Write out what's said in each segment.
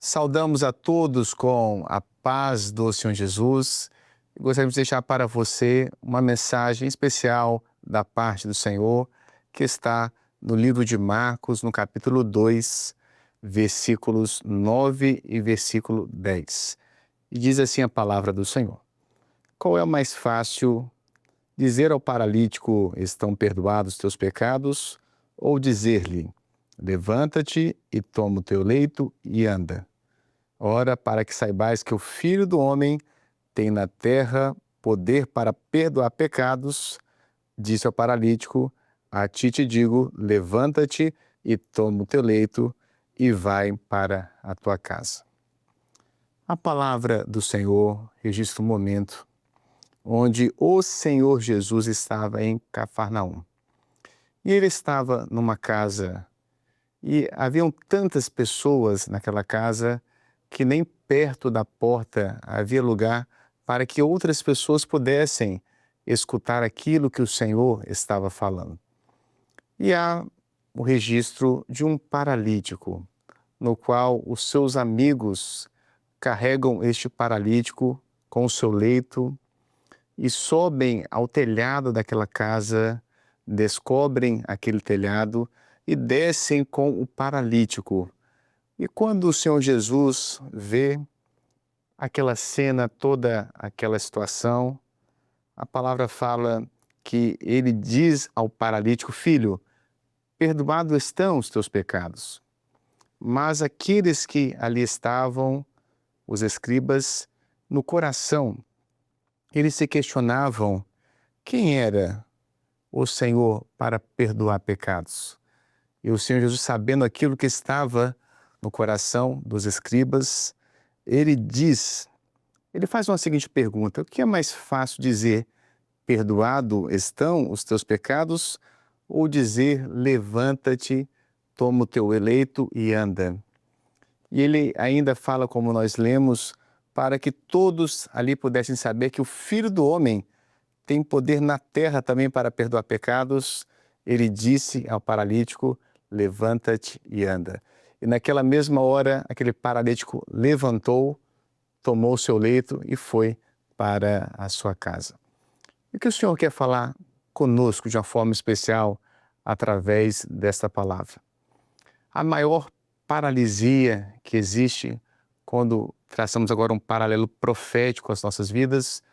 Saudamos a todos com a paz do Senhor Jesus. Gostaríamos de deixar para você uma mensagem especial da parte do Senhor, que está no livro de Marcos, no capítulo 2, versículos 9 e versículo 10. E diz assim a palavra do Senhor: Qual é o mais fácil, dizer ao paralítico: estão perdoados teus pecados, ou dizer-lhe: levanta-te e toma o teu leito e anda? Ora, para que saibais que o Filho do Homem tem na terra poder para perdoar pecados, disse ao paralítico: a ti te digo, levanta-te e toma o teu leito e vai para a tua casa. A palavra do Senhor registra um momento onde o Senhor Jesus estava em Cafarnaum. E ele estava numa casa e haviam tantas pessoas naquela casa que nem perto da porta havia lugar para que outras pessoas pudessem escutar aquilo que o Senhor estava falando. E há o registro de um paralítico, no qual os seus amigos carregam este paralítico com o seu leito e sobem ao telhado daquela casa, descobrem aquele telhado e descem com o paralítico. E quando o Senhor Jesus vê aquela cena, toda aquela situação, a palavra fala que ele diz ao paralítico: filho, perdoados estão os teus pecados. Mas aqueles que ali estavam, os escribas, no coração, eles se questionavam quem era o Senhor para perdoar pecados. E o Senhor Jesus, sabendo aquilo que estava no coração dos escribas, ele faz uma seguinte pergunta: o que é mais fácil dizer, perdoado estão os teus pecados, ou dizer, levanta-te, toma o teu leito e anda? E ele ainda fala, como nós lemos, para que todos ali pudessem saber que o Filho do Homem tem poder na terra também para perdoar pecados. Ele disse ao paralítico: levanta-te e anda. E naquela mesma hora, aquele paralítico levantou, tomou o seu leito e foi para a sua casa. E o que o Senhor quer falar conosco de uma forma especial através desta palavra? A maior paralisia que existe, quando traçamos agora um paralelo profético às nossas vidas,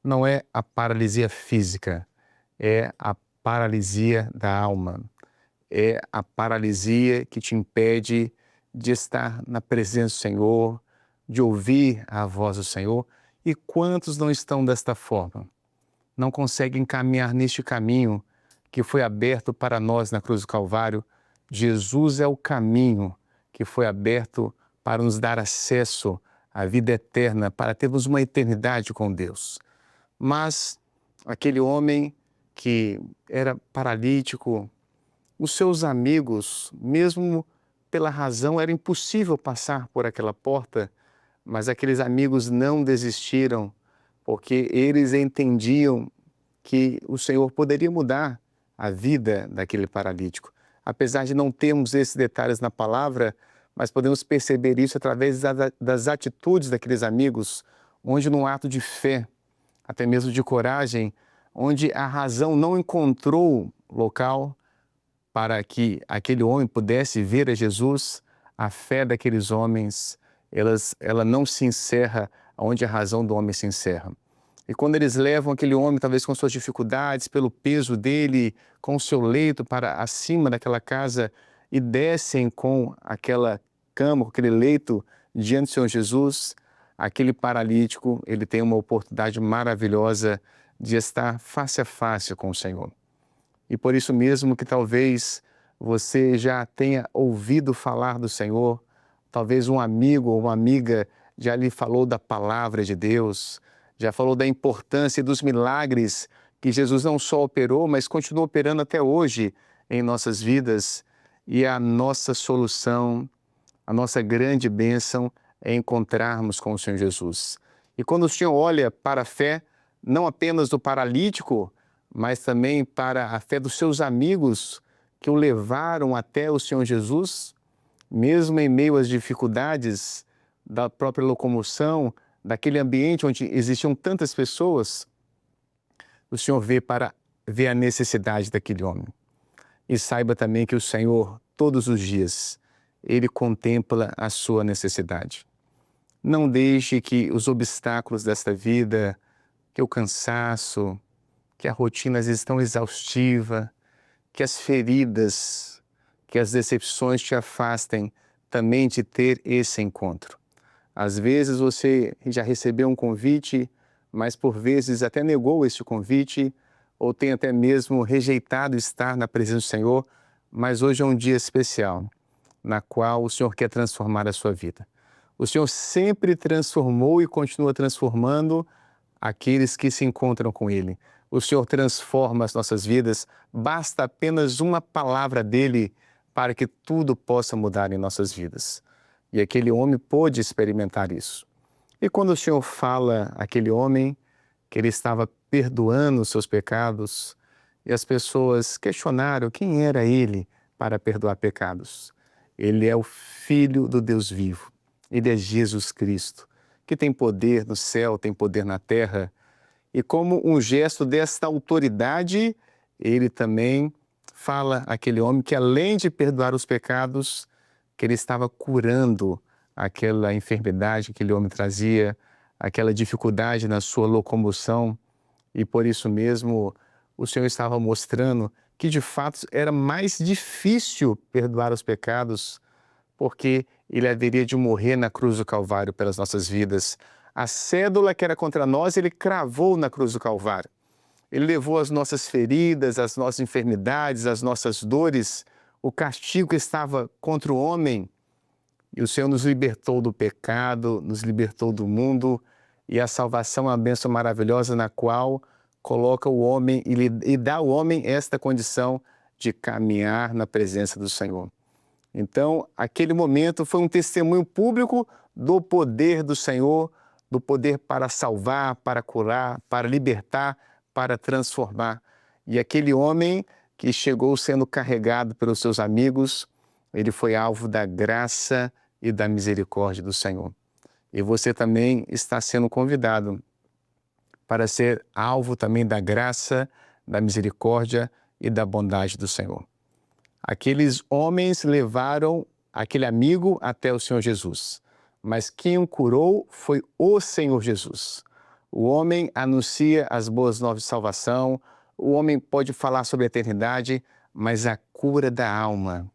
não é a paralisia física, é a paralisia da alma. É a paralisia que te impede de estar na presença do Senhor, de ouvir a voz do Senhor. E quantos não estão desta forma? Não conseguem caminhar neste caminho que foi aberto para nós na cruz do Calvário. Jesus é o caminho que foi aberto para nos dar acesso à vida eterna, para termos uma eternidade com Deus. Mas aquele homem que era paralítico, os seus amigos, mesmo pela razão, era impossível passar por aquela porta, mas aqueles amigos não desistiram, porque eles entendiam que o Senhor poderia mudar a vida daquele paralítico. Apesar de não termos esses detalhes na palavra, mas podemos perceber isso através das atitudes daqueles amigos, onde num ato de fé, até mesmo de coragem, onde a razão não encontrou local para que aquele homem pudesse ver a Jesus, a fé daqueles homens, ela não se encerra onde a razão do homem se encerra. E quando eles levam aquele homem, talvez com suas dificuldades, pelo peso dele, com o seu leito para acima daquela casa, e descem com aquela cama, com aquele leito diante do Senhor Jesus, aquele paralítico, ele tem uma oportunidade maravilhosa de estar face a face com o Senhor. E por isso mesmo que talvez você já tenha ouvido falar do Senhor, talvez um amigo ou uma amiga já lhe falou da palavra de Deus, já falou da importância dos milagres que Jesus não só operou, mas continua operando até hoje em nossas vidas. E a nossa solução, a nossa grande bênção é encontrarmos com o Senhor Jesus. E quando o Senhor olha para a fé, não apenas do paralítico, mas também para a fé dos seus amigos que o levaram até o Senhor Jesus, mesmo em meio às dificuldades, da própria locomoção, daquele ambiente onde existiam tantas pessoas, o Senhor vê a necessidade daquele homem. E saiba também que o Senhor, todos os dias, Ele contempla a sua necessidade. Não deixe que os obstáculos desta vida, que o cansaço, que a rotina às vezes tão exaustiva, que as feridas, que as decepções te afastem também de ter esse encontro. Às vezes você já recebeu um convite, mas por vezes até negou esse convite, ou tem até mesmo rejeitado estar na presença do Senhor, mas hoje é um dia especial, na qual o Senhor quer transformar a sua vida. O Senhor sempre transformou e continua transformando aqueles que se encontram com Ele. O Senhor transforma as nossas vidas, basta apenas uma palavra dEle para que tudo possa mudar em nossas vidas. E aquele homem pôde experimentar isso. E quando o Senhor fala àquele homem que ele estava perdoando os seus pecados, e as pessoas questionaram quem era ele para perdoar pecados. Ele é o Filho do Deus vivo. Ele é Jesus Cristo, que tem poder no céu, tem poder na terra. E como um gesto desta autoridade, ele também fala àquele homem que, além de perdoar os pecados, que ele estava curando aquela enfermidade que aquele homem trazia, aquela dificuldade na sua locomoção. E por isso mesmo o Senhor estava mostrando que de fato era mais difícil perdoar os pecados, porque ele haveria de morrer na cruz do Calvário pelas nossas vidas. A cédula que era contra nós, ele cravou na cruz do Calvário. Ele levou as nossas feridas, as nossas enfermidades, as nossas dores, o castigo que estava contra o homem. E o Senhor nos libertou do pecado, nos libertou do mundo, e a salvação é uma bênção maravilhosa na qual coloca o homem e dá ao homem esta condição de caminhar na presença do Senhor. Então, aquele momento foi um testemunho público do poder do Senhor, do poder para salvar, para curar, para libertar, para transformar. E aquele homem que chegou sendo carregado pelos seus amigos, ele foi alvo da graça e da misericórdia do Senhor. E você também está sendo convidado para ser alvo também da graça, da misericórdia e da bondade do Senhor. Aqueles homens levaram aquele amigo até o Senhor Jesus, mas quem o curou foi o Senhor Jesus. O homem anuncia as boas novas de salvação, o homem pode falar sobre a eternidade, mas a cura da alma,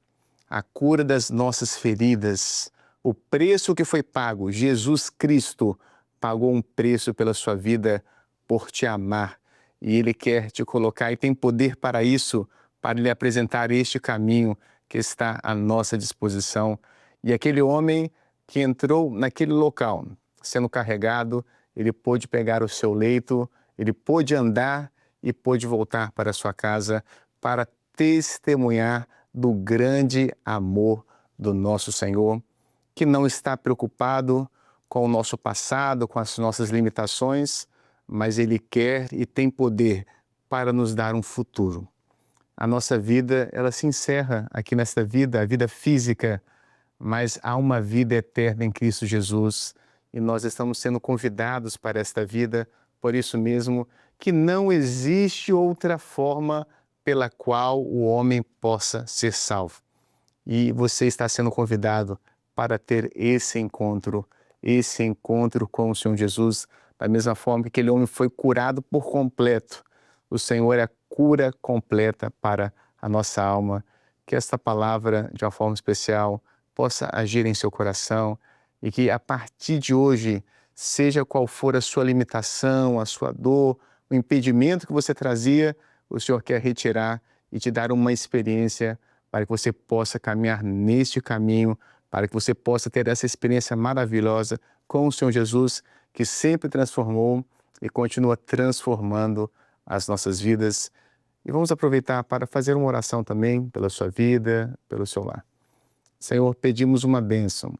a cura das nossas feridas, o preço que foi pago, Jesus Cristo pagou um preço pela sua vida por te amar, e Ele quer te colocar e tem poder para isso, para lhe apresentar este caminho que está à nossa disposição. E aquele homem que entrou naquele local, sendo carregado, ele pôde pegar o seu leito, ele pôde andar e pôde voltar para a sua casa para testemunhar do grande amor do nosso Senhor, que não está preocupado com o nosso passado, com as nossas limitações, mas Ele quer e tem poder para nos dar um futuro. A nossa vida, ela se encerra aqui nesta vida, a vida física, mas há uma vida eterna em Cristo Jesus e nós estamos sendo convidados para esta vida, por isso mesmo que não existe outra forma pela qual o homem possa ser salvo. E você está sendo convidado para ter esse encontro com o Senhor Jesus, da mesma forma que aquele homem foi curado por completo. O Senhor é a cura completa para a nossa alma. Que esta palavra, de uma forma especial, possa agir em seu coração e que a partir de hoje, seja qual for a sua limitação, a sua dor, o impedimento que você trazia, o Senhor quer retirar e te dar uma experiência para que você possa caminhar neste caminho, para que você possa ter essa experiência maravilhosa com o Senhor Jesus, que sempre transformou e continua transformando as nossas vidas. E vamos aproveitar para fazer uma oração também pela sua vida, pelo seu lar. Senhor, pedimos uma bênção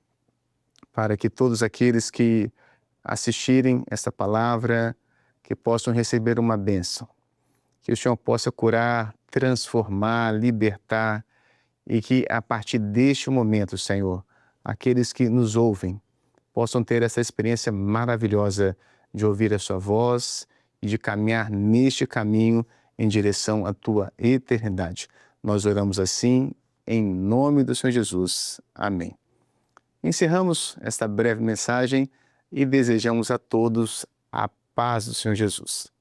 para que todos aqueles que assistirem esta palavra, que possam receber uma bênção. Que o Senhor possa curar, transformar, libertar e que a partir deste momento, Senhor, aqueles que nos ouvem possam ter essa experiência maravilhosa de ouvir a sua voz e de caminhar neste caminho em direção à tua eternidade. Nós oramos assim, em nome do Senhor Jesus. Amém. Encerramos esta breve mensagem e desejamos a todos a paz do Senhor Jesus.